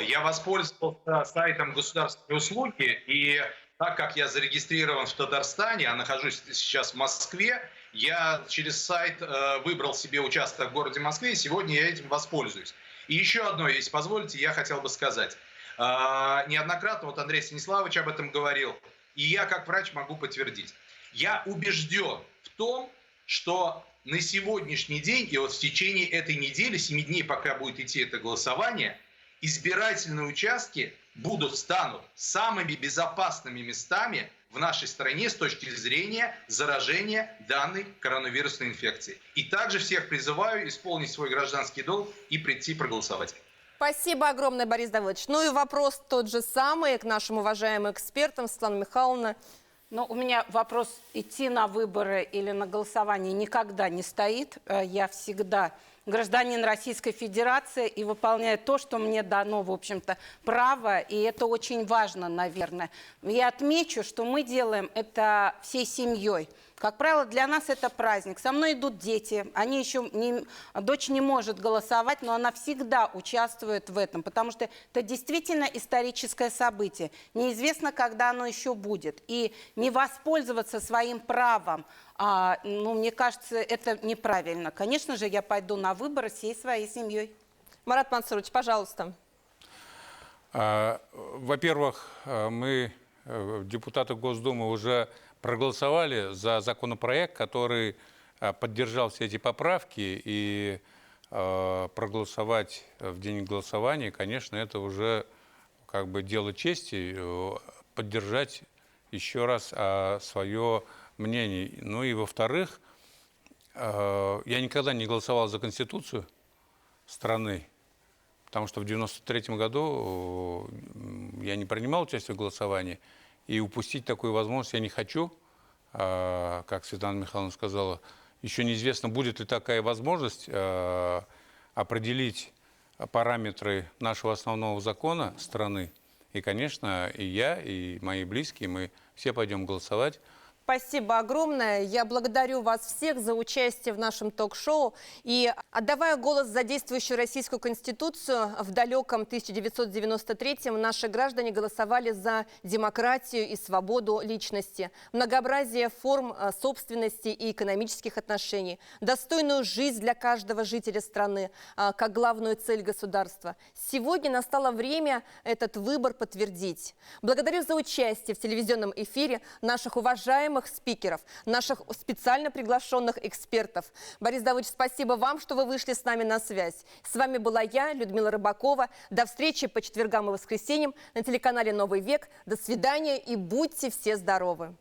Я воспользовался сайтом государственной услуги, и так как я зарегистрирован в Татарстане, а нахожусь сейчас в Москве, я через сайт выбрал себе участок в городе Москве, и сегодня я этим воспользуюсь. И еще одно, если позволите, я хотел бы сказать. Неоднократно, вот Андрей Станиславович об этом говорил, и я как врач могу подтвердить. Я убежден в том, что на сегодняшний день и вот в течение этой недели, 7 дней, пока будет идти это голосование, избирательные участки станут самыми безопасными местами в нашей стране с точки зрения заражения данной коронавирусной инфекцией. И также всех призываю исполнить свой гражданский долг и прийти проголосовать. Спасибо огромное, Борис Давыдович. Ну и вопрос тот же самый к нашим уважаемым экспертам. Светлана Михайловна. Но у меня вопрос, идти на выборы или на голосование никогда не стоит. Я всегда гражданин Российской Федерации и выполняю то, что мне дано, в общем-то, право. И это очень важно, наверное. Я отмечу, что мы делаем это всей семьей. Как правило, для нас это праздник. Со мной идут дети. Дочь не может голосовать, но она всегда участвует в этом, потому что это действительно историческое событие. Неизвестно, когда оно еще будет. И не воспользоваться своим правом, мне кажется, это неправильно. Конечно же, я пойду на выборы всей своей семьей. Марат Мансурович, пожалуйста. Во-первых, мы, депутаты Госдумы, уже проголосовали за законопроект, который поддержал все эти поправки, и проголосовать в день голосования, конечно, это уже как бы дело чести, поддержать еще раз свое мнение. Ну и во-вторых, я никогда не голосовал за Конституцию страны, потому что в 1993 году я не принимал участие в голосовании, и упустить такую возможность я не хочу, как Светлана Михайловна сказала. Еще неизвестно, будет ли такая возможность определить параметры нашего основного закона страны. И, конечно, и я, и мои близкие, мы все пойдем голосовать. Спасибо огромное. Я благодарю вас всех за участие в нашем ток-шоу. И отдавая голос за действующую Российскую Конституцию, в далеком 1993-м наши граждане голосовали за демократию и свободу личности, многообразие форм собственности и экономических отношений, достойную жизнь для каждого жителя страны, как главную цель государства. Сегодня настало время этот выбор подтвердить. Благодарю за участие в телевизионном эфире наших уважаемых спикеров, наших специально приглашенных экспертов. Борис Давыдович, спасибо вам, что вы вышли с нами на связь. С вами была я, Людмила Рыбакова. До встречи по четвергам и воскресеньям на телеканале «Новый век». До свидания и будьте все здоровы!